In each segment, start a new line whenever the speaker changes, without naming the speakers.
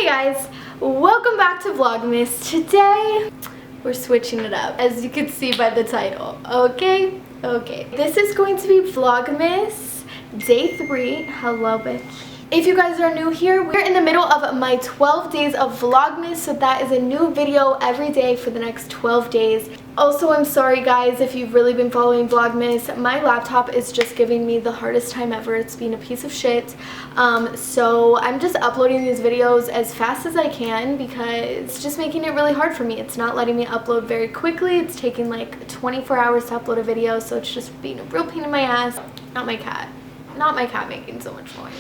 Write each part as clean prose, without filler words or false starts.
Hey guys, welcome back to Vlogmas. Today we're switching it up, as you can see by the title. Okay. This is going to be Vlogmas Day 3. Hello, bitch. If you guys are new here, we're in the middle of my 12 days of Vlogmas, so that is a new video every day for the next 12 days. Also, I'm sorry guys if you've really been following Vlogmas. My laptop is just giving me the hardest time ever. It's been a piece of shit. So I'm just uploading these videos as fast as I can because it's just making it really hard for me. It's not letting me upload very quickly. It's taking like 24 hours to upload a video, so it's just being a real pain in my ass. Not my cat making so much noise.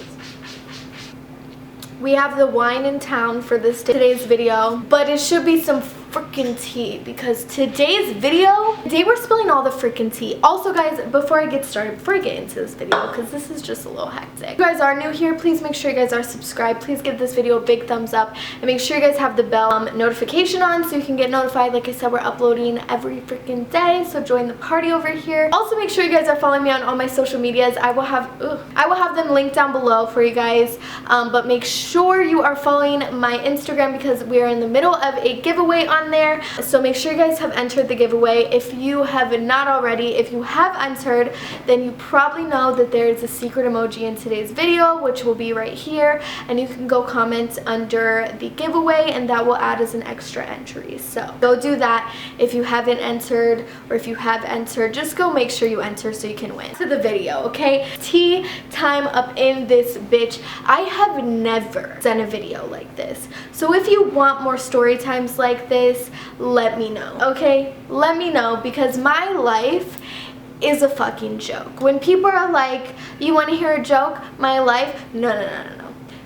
We have the wine in town for today's video, but it should be some freaking tea because today's video, today we're spilling all the freaking tea. Also guys, before I get into this video, because this is just a little hectic. If you guys are new here, please make sure you guys are subscribed. Please give this video a big thumbs up and make sure you guys have the bell notification on so you can get notified. Like I said, we're uploading every freaking day, so join the party over here. Also make sure you guys are following me on all my social medias. I will have them linked down below for you guys, but make sure you are following my Instagram because we are in the middle of a giveaway on there, so make sure you guys have entered the giveaway. If you have not already, if you have entered, then you probably know that there is a secret emoji in today's video, which will be right here, and you can go comment under the giveaway and that will add as an extra entry. So go do that. If you haven't entered, or if you have entered, just go make sure you enter so you can win. To the video, okay? Tea time up in this bitch. I have never done a video like this, so if you want more story times like this, let me know, okay? Let me know, because my life is a fucking joke. When people are like, you want to hear a joke? My life? No.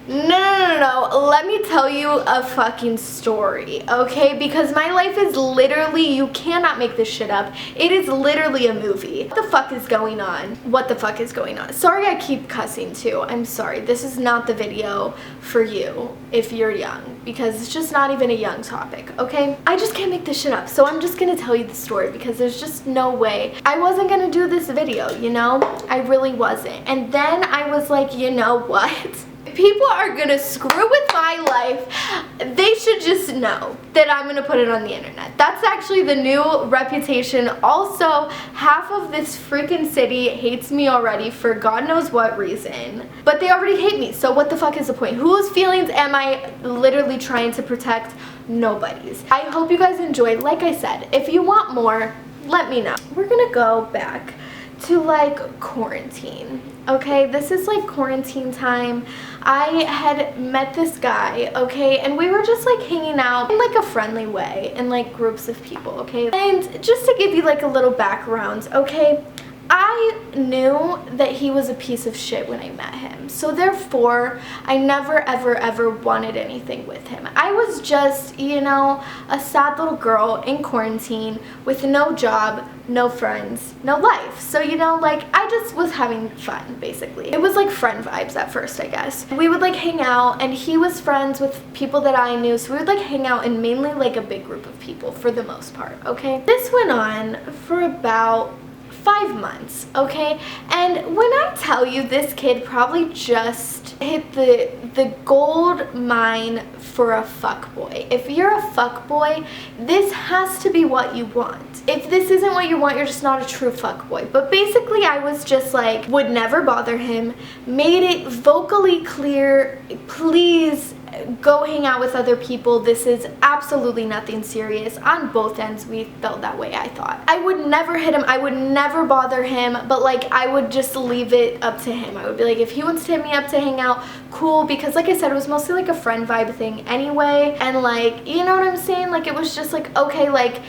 Let me tell you a fucking story, okay? Because my life is literally, you cannot make this shit up. It is literally a movie. What the fuck is going on? What the fuck is going on? Sorry I keep cussing too. I'm sorry. This is not the video for you if you're young, because it's just not even a young topic, okay? I just can't make this shit up, so I'm just gonna tell you the story because there's just no way. I wasn't gonna do this video, you know? I really wasn't. And then I was like, you know what? People are gonna screw with my life, they should just know that I'm gonna put it on the internet. That's actually the new reputation. Also, half of this freaking city hates me already for God knows what reason, but they already hate me, so what the fuck is the point? Whose feelings am I literally trying to protect? Nobody's. I hope you guys enjoyed. Like I said, if you want more, let me know. We're gonna go back to like quarantine, okay? This is like quarantine time. I had met this guy, okay, and we were just like hanging out in like a friendly way in like groups of people, okay? And just to give you like a little background, okay, I knew that he was a piece of shit when I met him, so therefore I never ever wanted anything with him. I was just, you know, a sad little girl in quarantine with no job, no friends, no life. So, you know, like, I just was having fun, basically. It was like friend vibes at first, I guess. We would like hang out, and he was friends with people that I knew, so we would like hang out in mainly like a big group of people for the most part, okay? This went on for about 5 months, okay? And when I tell you, this kid probably just hit the gold mine for a fuckboy. If you're a fuckboy, this has to be what you want. If this isn't what you want, you're just not a true fuckboy. But basically, I was just like, would never bother him, made it vocally clear, please go hang out with other people. This is absolutely nothing serious. On both ends, we felt that way, I thought. I would never hit him. I would never bother him, but like, I would just leave it up to him. I would be like, if he wants to hit me up to hang out, cool, because like I said, it was mostly like a friend vibe thing anyway, and like, you know what I'm saying? Like, it was just like, okay, like,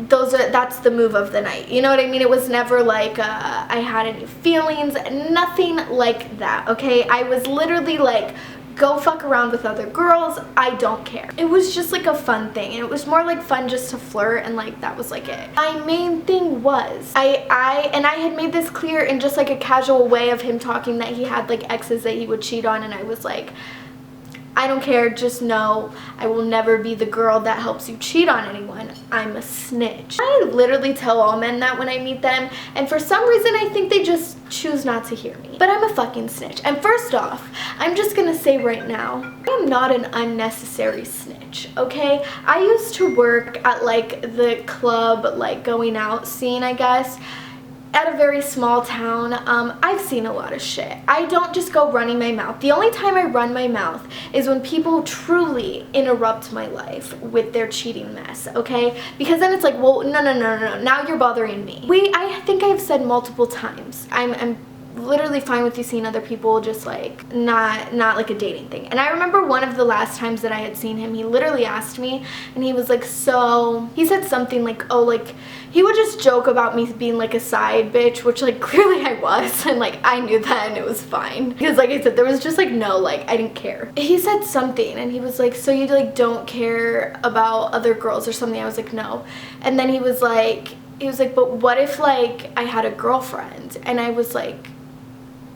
that's the move of the night, you know what I mean? It was never like I had any feelings, nothing like that, okay? I was literally like, go fuck around with other girls, I don't care. It was just like a fun thing, and it was more like fun just to flirt, and like that was like it. My main thing was I had made this clear in just like a casual way of him talking that he had like exes that he would cheat on, and I was like, I don't care, just know I will never be the girl that helps you cheat on anyone. I'm a snitch. I literally tell all men that when I meet them, and for some reason I think they just choose not to hear me. But I'm a fucking snitch. And first off, I'm just gonna say right now, I am not an unnecessary snitch, okay? I used to work at like the club, like going out scene, I guess, at a very small town. I've seen a lot of shit. I don't just go running my mouth. The only time I run my mouth is when people truly interrupt my life with their cheating mess, okay? Because then it's like, well, no, now you're bothering me. I think I've said multiple times, I'm literally fine with you seeing other people, just like not like a dating thing. And I remember one of the last times that I had seen him, he literally asked me, and he was like, so he said something like, oh, like he would just joke about me being like a side bitch, which like clearly I was, and like I knew that, and it was fine because like I said, there was just like no, like I didn't care. He said something and he was like, so you like don't care about other girls or something? I was like, no. And then he was like, but what if like I had a girlfriend? And I was like,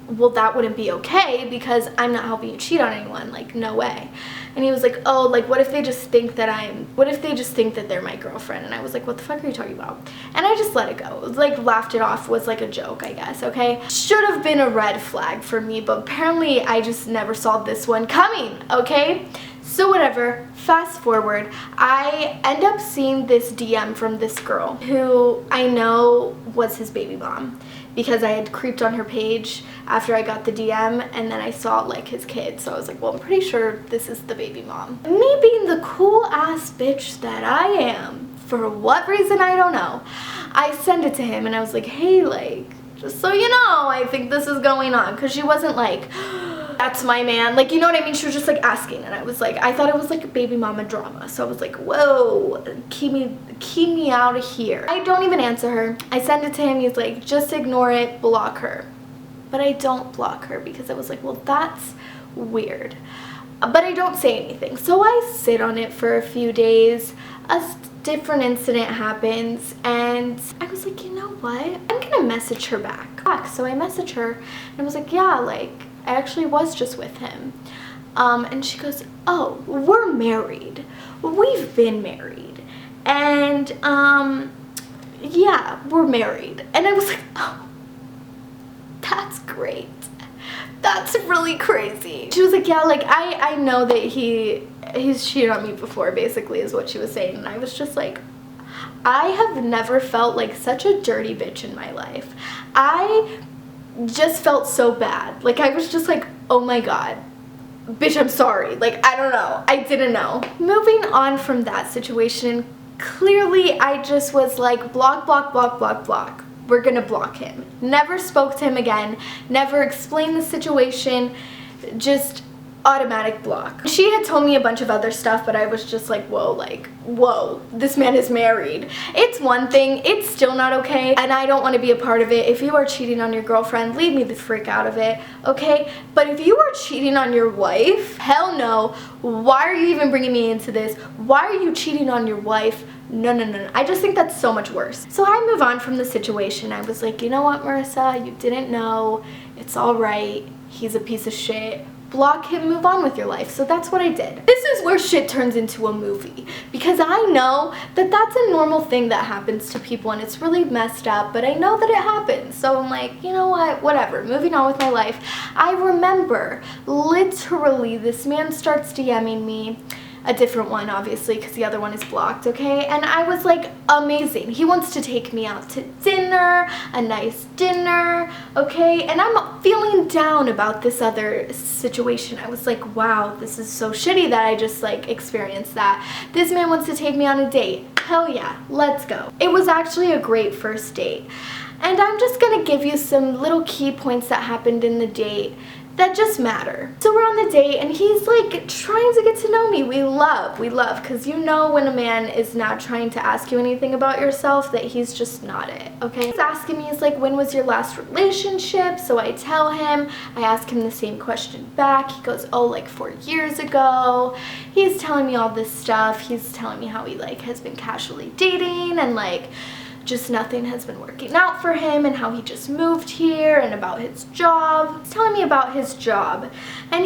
well, that wouldn't be okay because I'm not helping you cheat on anyone, like no way. And he was like, oh, like what if they just think that they're my girlfriend? And I was like, what the fuck are you talking about? And I just let it go. It was like, laughed it off, was like a joke, I guess, okay? Should have been a red flag for me, but apparently I just never saw this one coming, okay? So whatever, fast forward, I end up seeing this DM from this girl who I know was his baby mom, because I had creeped on her page after I got the DM, and then I saw like his kid, so I was like, well, I'm pretty sure this is the baby mom. Me being the cool ass bitch that I am, for what reason I don't know, I sent it to him and I was like, hey, like, just so you know, I think this is going on, because she wasn't like, that's my man, like, you know what I mean? She was just like asking, and I was like, I thought it was like a baby mama drama, so I was like, whoa, keep me out of here. I don't even answer her. I send it to him, he's like, just ignore it, block her. But I don't block her because I was like, well, that's weird. But I don't say anything, so I sit on it for a few days. A different incident happens, and I was like, you know what, I'm gonna message her back. So I message her and I was like, yeah, like I actually was just with him. And she goes, oh, we're married. We've been married. And, yeah, we're married. And I was like, oh, that's great. That's really crazy. She was like, yeah, like, I know that he's cheated on me before, basically, is what she was saying. And I was just like, I have never felt like such a dirty bitch in my life. I just felt so bad. Like, I was just like, oh my god, bitch, I'm sorry. Like, I don't know, I didn't know. Moving on from that situation, clearly I just was like, block. We're gonna block him. Never spoke to him again, never explained the situation, just automatic block. She had told me a bunch of other stuff, but I was just like, whoa, this man is married. It's one thing, it's still not okay, and I don't want to be a part of it. If you are cheating on your girlfriend, leave me the frick out of it, okay? But if you are cheating on your wife, hell no. Why are you even bringing me into this? Why are you cheating on your wife? No. I just think that's so much worse. So I move on from the situation. I was like, you know what, Marissa, you didn't know. It's all right. He's a piece of shit. Block him, move on with your life. So that's what I did. This is where shit turns into a movie, because I know that that's a normal thing that happens to people, and it's really messed up, but I know that it happens. So I'm like, you know what, whatever, moving on with my life. I remember literally this man starts DMing me, a different one obviously because the other one is blocked, okay? And I was like, amazing. He wants to take me out to dinner, a nice dinner, okay? And I'm feeling down about this other situation. I was like, wow, this is so shitty that I just like experienced that. This man wants to take me on a date. Hell yeah, let's go. It was actually a great first date. And I'm just gonna give you some little key points that happened in the date that just matter. So we're on the date and he's like trying to get to know me. We love, because you know when a man is not trying to ask you anything about yourself that he's just not it, okay? He's asking me, he's like, when was your last relationship? So I tell him, I ask him the same question back. He goes, oh, like 4 years ago. He's telling me all this stuff. He's telling me how he like has been casually dating and like just nothing has been working out for him, and how he just moved here, and about his job. He's telling me about his job, and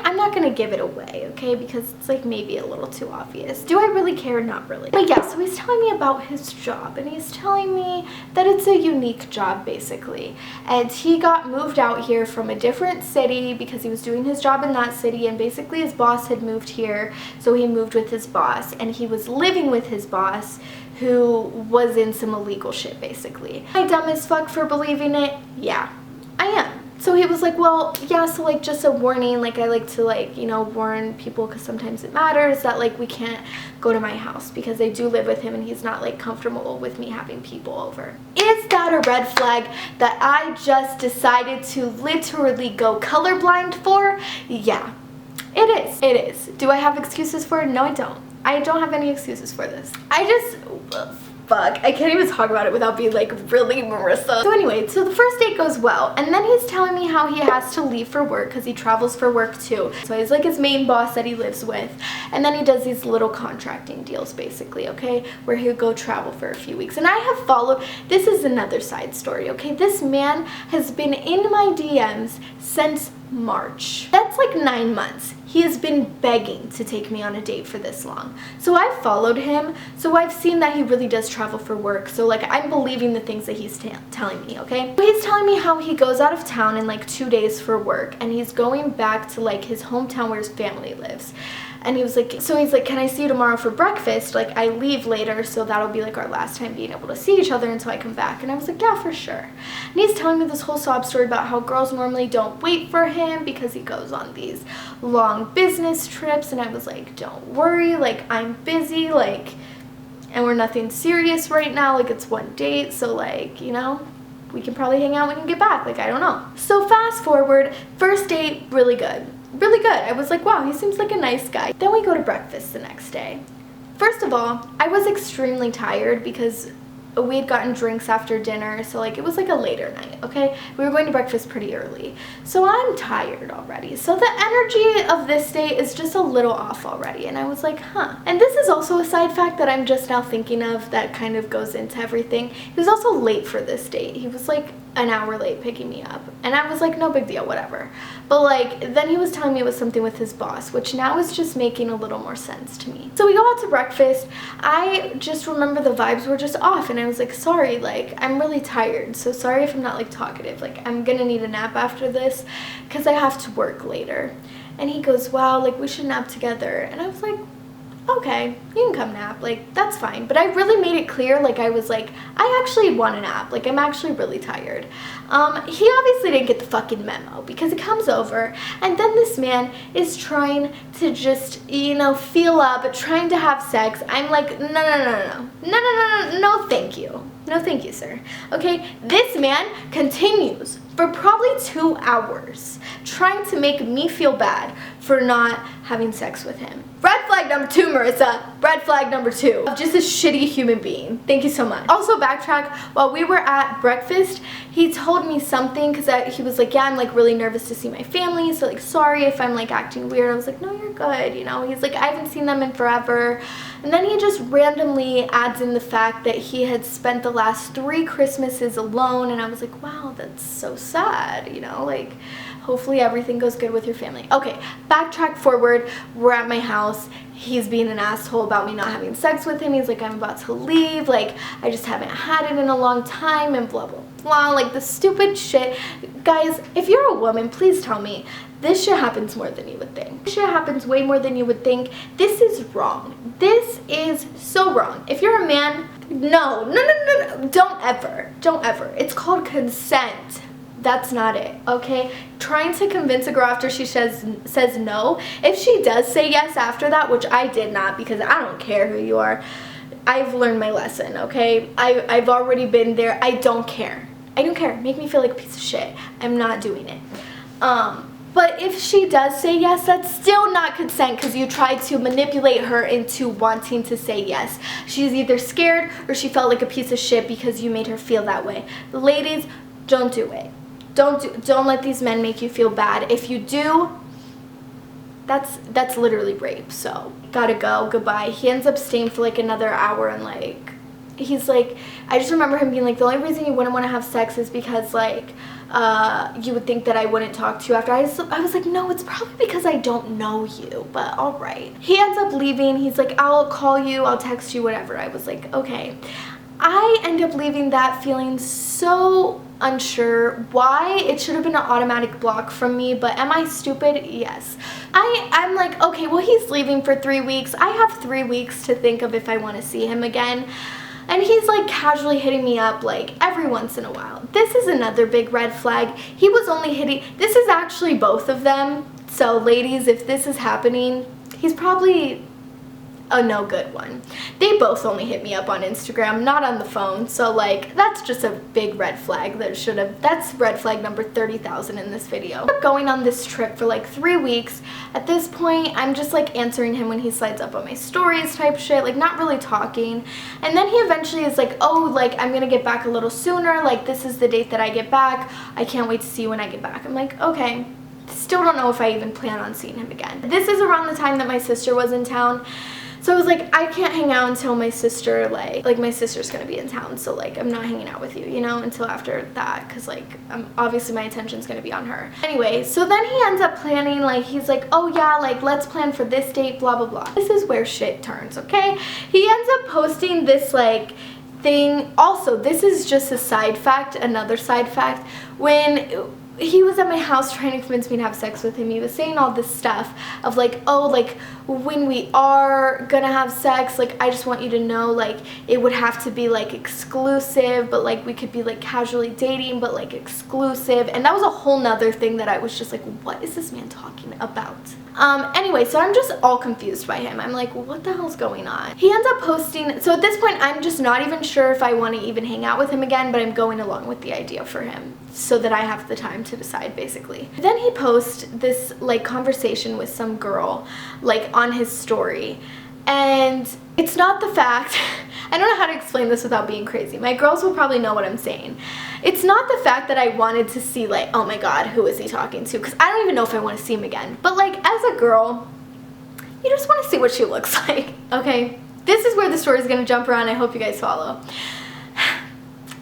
I'm not gonna give it away, okay, because it's like maybe a little too obvious. Do I really care? Not really. But yeah, so he's telling me about his job, and he's telling me that it's a unique job basically, and he got moved out here from a different city because he was doing his job in that city, and basically his boss had moved here, so he moved with his boss, and he was living with his boss, who was in some illegal shit basically. Am I dumb as fuck for believing it? Yeah, I am. So he was like, well, yeah, so like just a warning, like I like to like, you know, warn people because sometimes it matters that like we can't go to my house because I do live with him and he's not like comfortable with me having people over. Is that a red flag that I just decided to literally go colorblind for? Yeah, it is. It is. Do I have excuses for it? No, I don't. I don't have any excuses for this. Fuck, I can't even talk about it without being like really Marissa. So anyway, so the first date goes well, and then he's telling me how he has to leave for work because he travels for work too. So he's like his main boss that he lives with, and then he does these little contracting deals basically, okay, where he'll go travel for a few weeks. And I have followed, this is another side story, okay, this man has been in my DMs since March. That's like 9 months. He has been begging to take me on a date for this long. So I've followed him, so I've seen that he really does travel for work, so like I'm believing the things that he's telling me, okay? So he's telling me how he goes out of town in like 2 days for work, and he's going back to like his hometown where his family lives. And he was like, so he's like, can I see you tomorrow for breakfast? Like, I leave later, so that'll be like our last time being able to see each other until I come back. And I was like, yeah, for sure. And he's telling me this whole sob story about how girls normally don't wait for him because he goes on these long business trips. And I was like, don't worry, like, I'm busy, like, and we're nothing serious right now. Like, it's one date, so like, you know, we can probably hang out when you get back. Like, I don't know. So fast forward, first date, really good. Really good. I was like, wow, he seems like a nice guy. Then we go to breakfast the next day. First of all, I was extremely tired because we had gotten drinks after dinner, so like it was like a later night, okay? We were going to breakfast pretty early. So I'm tired already. So the energy of this day is just a little off already, and I was like, huh. And this is also a side fact that I'm just now thinking of that kind of goes into everything. He was also late for this date. He was like an hour late picking me up, and I was like, no big deal, whatever. But like then he was telling me it was something with his boss, which now is just making a little more sense to me. So we go out to breakfast. I just remember the vibes were just off, and I was like, sorry, like I'm really tired, so sorry if I'm not like talkative, like I'm gonna need a nap after this because I have to work later. And he goes, wow, like we should nap together. And I was like, okay, you can come nap, like that's fine. But I really made it clear, like I was like, I actually want a nap, like I'm actually really tired. He obviously didn't get the fucking memo because he comes over, and then this man is trying to just, you know, feel up, trying to have sex. I'm like, no, thank you. No, thank you, sir. Okay, this man continues for probably 2 hours trying to make me feel bad for not having sex with him. Red flag number 2, Marissa. Red flag number 2. Just a shitty human being. Thank you so much. Also, backtrack. While we were at breakfast, he told me something because he was like, yeah, I'm like really nervous to see my family, so like sorry if I'm like acting weird. I was like, no, you're good, you know. He's like, I haven't seen them in forever. And then he just randomly adds in the fact that he had spent the last 3 Christmases alone, and I was like, wow, that's so sad, you know, like hopefully everything goes good with your family. Okay, backtrack forward. We're at my house. He's being an asshole about me not having sex with him. He's like, I'm about to leave, like I just haven't had it in a long time, and blah blah blah, like the stupid shit. Guys, if you're a woman, please tell me this shit happens more than you would think. This shit happens way more than you would think. This is wrong. This is so wrong. If you're a man, no, don't ever. It's called consent. That's not it, okay? Trying to convince a girl after she says no. If she does say yes after that, which I did not because I don't care who you are, I've learned my lesson, okay? I've already been there. I don't care. I don't care. Make me feel like a piece of shit. I'm not doing it. But if she does say yes, that's still not consent because you tried to manipulate her into wanting to say yes. She's either scared or she felt like a piece of shit because you made her feel that way. Ladies, don't do it. Don't let these men make you feel bad. If you do, that's literally rape. So gotta go. Goodbye. He ends up staying for like another hour, and like he's like, I just remember him being like, the only reason you wouldn't want to have sex is because like you would think that I wouldn't talk to you after. I was like, no, it's probably because I don't know you, but all right. He ends up leaving. He's like, I'll call you, I'll text you, whatever. I was like, okay. I end up leaving that feeling so unsure why. It should have been an automatic block from me, but am I stupid? Yes. I'm like, okay, well, he's leaving for 3 weeks. I have 3 weeks to think of if I want to see him again. And he's like casually hitting me up like every once in a while. This is another big red flag. He was only hitting, this is actually both of them. So ladies, if this is happening, he's probably a no good one. They both only hit me up on Instagram, not on the phone. So like, that's just a big red flag that should have, that's red flag number 30,000 in this video. We're going on this trip for like 3 weeks. At this point, I'm just like answering him when he slides up on my stories type shit, like not really talking. And then he eventually is like, oh, like I'm gonna get back a little sooner. Like this is the date that I get back. I can't wait to see you when I get back. I'm like, okay. Still don't know if I even plan on seeing him again. This is around the time that my sister was in town. So I was like, I can't hang out until my sister, like my sister's gonna be in town, so like I'm not hanging out with you, you know, until after that, because like obviously my attention's gonna be on her. Anyway, so then he ends up planning, like he's like, oh yeah, like let's plan for this date, blah blah blah. This is where shit turns, okay? He ends up posting this like thing. Also, this is just a side fact, another side fact. When he was at my house trying to convince me to have sex with him, he was saying all this stuff of like, oh, like when we are gonna have sex, like I just want you to know, like it would have to be like exclusive, but like we could be like casually dating, but like exclusive. And that was a whole nother thing that I was just like, what is this man talking about? Anyway, so I'm just all confused by him. I'm like, what the hell's going on? He ends up posting, so at this point I'm just not even sure if I want to even hang out with him again, but I'm going along with the idea for him so that I have the time to decide, basically. Then he posts this like conversation with some girl like on his story, and it's not the fact I don't know how to explain this without being crazy. My girls will probably know what I'm saying. It's not the fact that I wanted to see like, oh my god, who is he talking to, because I don't even know if I want to see him again, but like as a girl, you just want to see what she looks like. Okay, this is where the story is going to jump around. I hope you guys follow.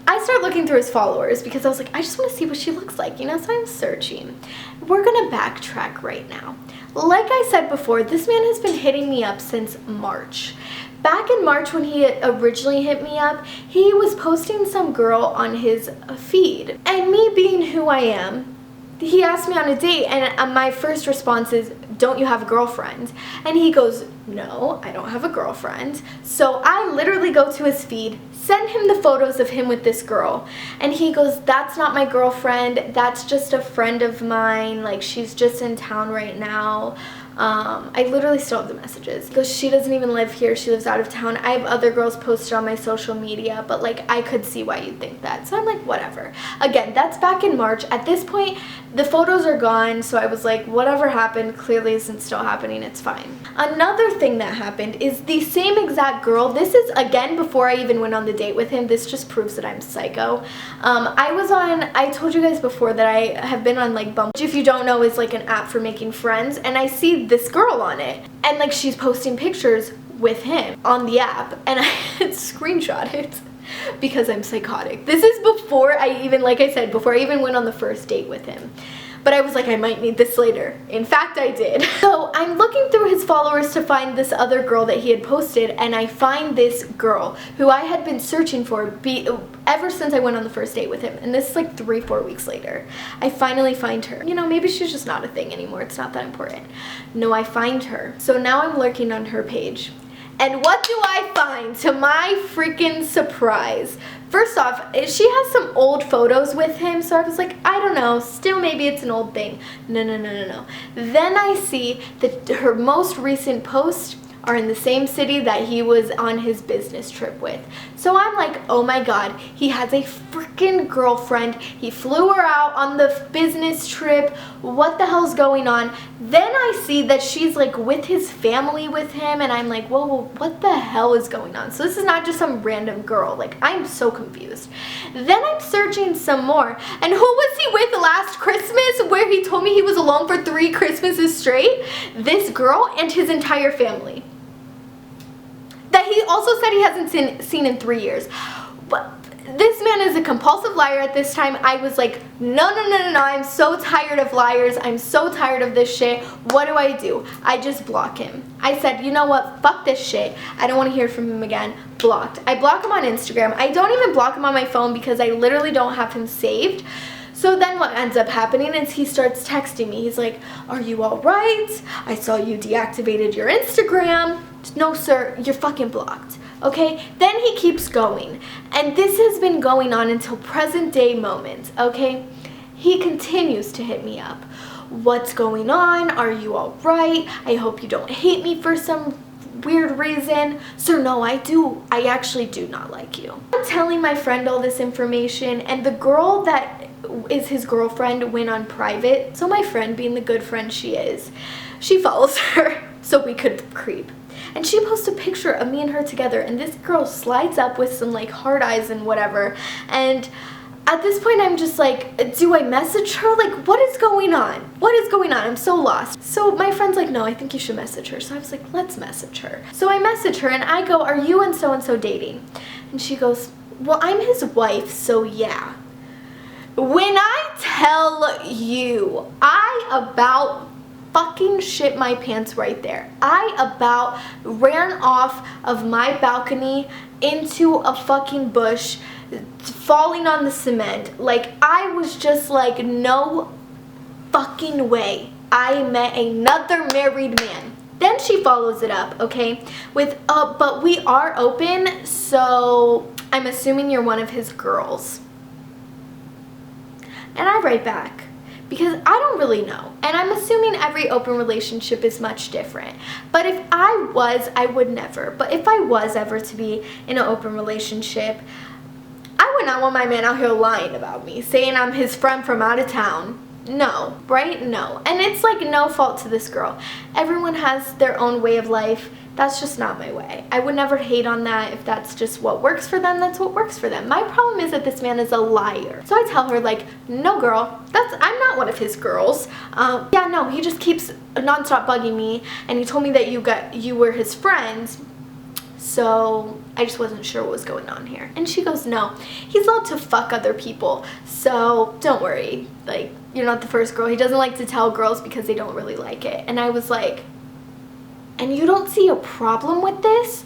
I started looking through his followers because I was like, I just want to see what she looks like, you know, so I'm searching. We're gonna backtrack right now. Like I said before, this man has been hitting me up since March. Back in March when he originally hit me up, he was posting some girl on his feed. And me being who I am, he asked me on a date, and my first response is, don't you have a girlfriend? And he goes, no, I don't have a girlfriend. So I literally go to his feed, send him the photos of him with this girl, and he goes, that's not my girlfriend, that's just a friend of mine, like she's just in town right now. I literally still have the messages. He goes, she doesn't even live here, she lives out of town. I have other girls posted on my social media, but like I could see why you'd think that. So I'm like, whatever. Again, that's back in March. At this point, the photos are gone, so I was like, whatever happened clearly isn't still happening, it's fine. Another thing that happened is the same exact girl. This is again before I even went on the date with him. This just proves that I'm psycho. I told you guys before that I have been on like Bumble, which if you don't know is like an app for making friends, and I see this girl on it, and like she's posting pictures with him on the app, and I screenshot it because I'm psychotic. This is before I even, like I said, before I even went on the first date with him. But I was like, I might need this later. In fact, I did. So I'm looking through his followers to find this other girl that he had posted, and I find this girl who I had been searching for ever since I went on the first date with him. And this is like 3-4 weeks later. I finally find her. You know, maybe she's just not a thing anymore. It's not that important. No, I find her. So now I'm lurking on her page. And what do I find, to my freaking surprise? First off, she has some old photos with him, so I was like, I don't know, still maybe it's an old thing. No. Then I see that her most recent post are in the same city that he was on his business trip with. So I'm like, oh my god, he has a freaking girlfriend. He flew her out on the business trip. What the hell's going on? Then I see that she's like with his family with him, and I'm like, whoa, what the hell is going on? So this is not just some random girl. Like, I'm so confused. Then I'm searching some more, and who was he with last Christmas where he told me he was alone for 3 Christmases straight? This girl and his entire family. That that he also said he hasn't seen in 3 years. But this man is a compulsive liar at this time. I was like, no, I'm so tired of liars. I'm so tired of this shit. What do? I just block him. I said, you know what, fuck this shit. I don't want to hear from him again. Blocked. I block him on Instagram. I don't even block him on my phone because I literally don't have him saved. So then what ends up happening is he starts texting me. He's like, are you all right? I saw you deactivated your Instagram. No, sir, you're fucking blocked. Okay? Then he keeps going. And this has been going on until present day moment. Okay? He continues to hit me up. What's going on? Are you all right? I hope you don't hate me for some weird reason. Sir, no, I do. I actually do not like you. I'm telling my friend all this information, and the girl that is his girlfriend went on private. So my friend, being the good friend she is, she follows her so we could creep. And she posts a picture of me and her together, and this girl slides up with some like hard eyes and whatever. And at this point I'm just like, do I message her? Like, what is going on? What is going on? I'm so lost. So my friend's like, no, I think you should message her. So I was like, let's message her. So I message her and I go, are you and so dating? And she goes, well, I'm his wife, so yeah. When I tell you, I about fucking shit my pants right there. I about ran off of my balcony into a fucking bush, falling on the cement. Like, I was just like, no fucking way. I met another married man. Then she follows it up, okay, with, but we are open, so I'm assuming you're one of his girls. And I write back, because I don't really know. And I'm assuming every open relationship is much different. But if I was, I would never. But if I was ever to be in an open relationship, I would not want my man out here lying about me, saying I'm his friend from out of town. No, right? No. And it's like no fault to this girl. Everyone has their own way of life. That's just not my way. I would never hate on that. If that's just what works for them, that's what works for them. My problem is that this man is a liar. So I tell her, like, no girl, I'm not one of his girls. Yeah, no, he just keeps nonstop bugging me, and he told me that you were his friends. So I just wasn't sure what was going on here. And she goes, no, he's allowed to fuck other people, so don't worry. Like, you're not the first girl. He doesn't like to tell girls because they don't really like it. And I was like, and you don't see a problem with this?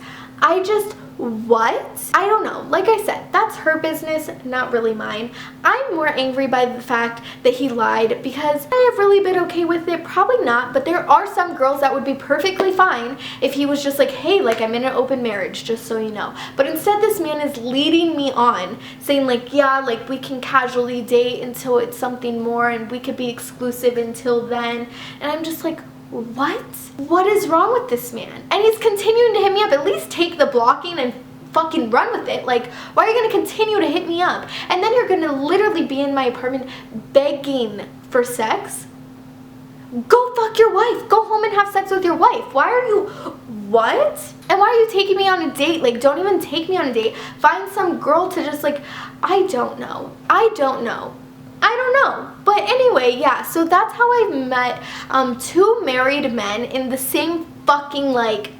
What? I don't know. Like I said, that's her business, not really mine. I'm more angry by the fact that he lied, because I have really been okay with it. Probably not, but there are some girls that would be perfectly fine if he was just like, hey, like, I'm in an open marriage, just so you know. But instead, this man is leading me on, saying like, yeah, like, we can casually date until it's something more, and we could be exclusive until then. And I'm just like, what? What is wrong with this man? And he's continuing to hit me up. At least take the blocking and fucking run with it. Like, why are you going to continue to hit me up? And then you're going to literally be in my apartment begging for sex? Go fuck your wife. Go home and have sex with your wife. Why are you... What? And why are you taking me on a date? Like, don't even take me on a date. Find some girl to just, like... I don't know. But anyway, yeah, so that's how I met two married men in the same fucking, like,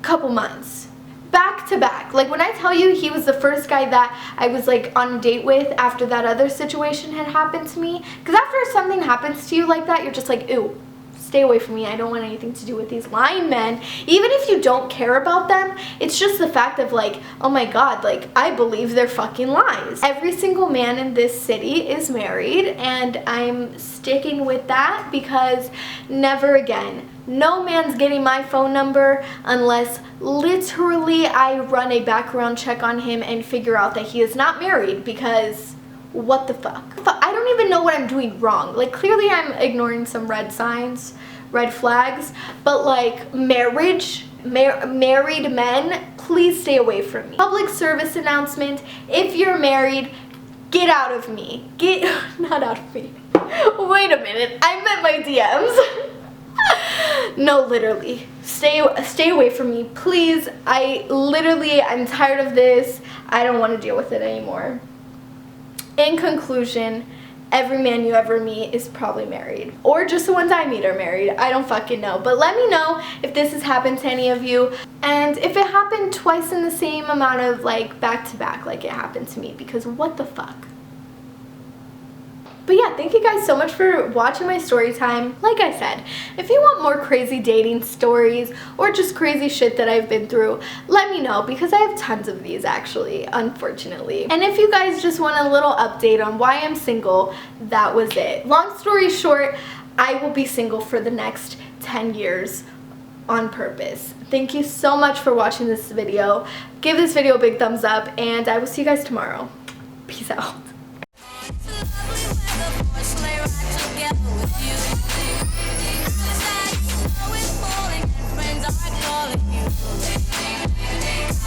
couple months. Back to back. Like, when I tell you he was the first guy that I was, like, on a date with after that other situation had happened to me. Because after something happens to you like that, you're just like, ew. Stay away from me. I don't want anything to do with these lying men. Even if you don't care about them, it's just the fact of like, oh my god, like, I believe their fucking lies. Every single man in this city is married, and I'm sticking with that, because never again. No man's getting my phone number unless literally I run a background check on him and figure out that he is not married, because what the fuck? I don't even know what I'm doing wrong. Like, clearly I'm ignoring some red signs, red flags, but like, married men, please stay away from me. Public service announcement: if you're married, get out of me. Not out of me. Wait a minute, I meant my DMs. No, literally, stay away from me, please. I'm tired of this. I don't want to deal with it anymore. In conclusion, every man you ever meet is probably married. Or just the ones I meet are married. I don't fucking know. But let me know if this has happened to any of you. And if it happened twice in the same amount of like back to back like it happened to me. Because what the fuck? But yeah, thank you guys so much for watching my story time. Like I said, if you want more crazy dating stories or just crazy shit that I've been through, let me know because I have tons of these actually, unfortunately. And if you guys just want a little update on why I'm single, that was it. Long story short, I will be single for the next 10 years on purpose. Thank you so much for watching this video. Give this video a big thumbs up and I will see you guys tomorrow. Peace out.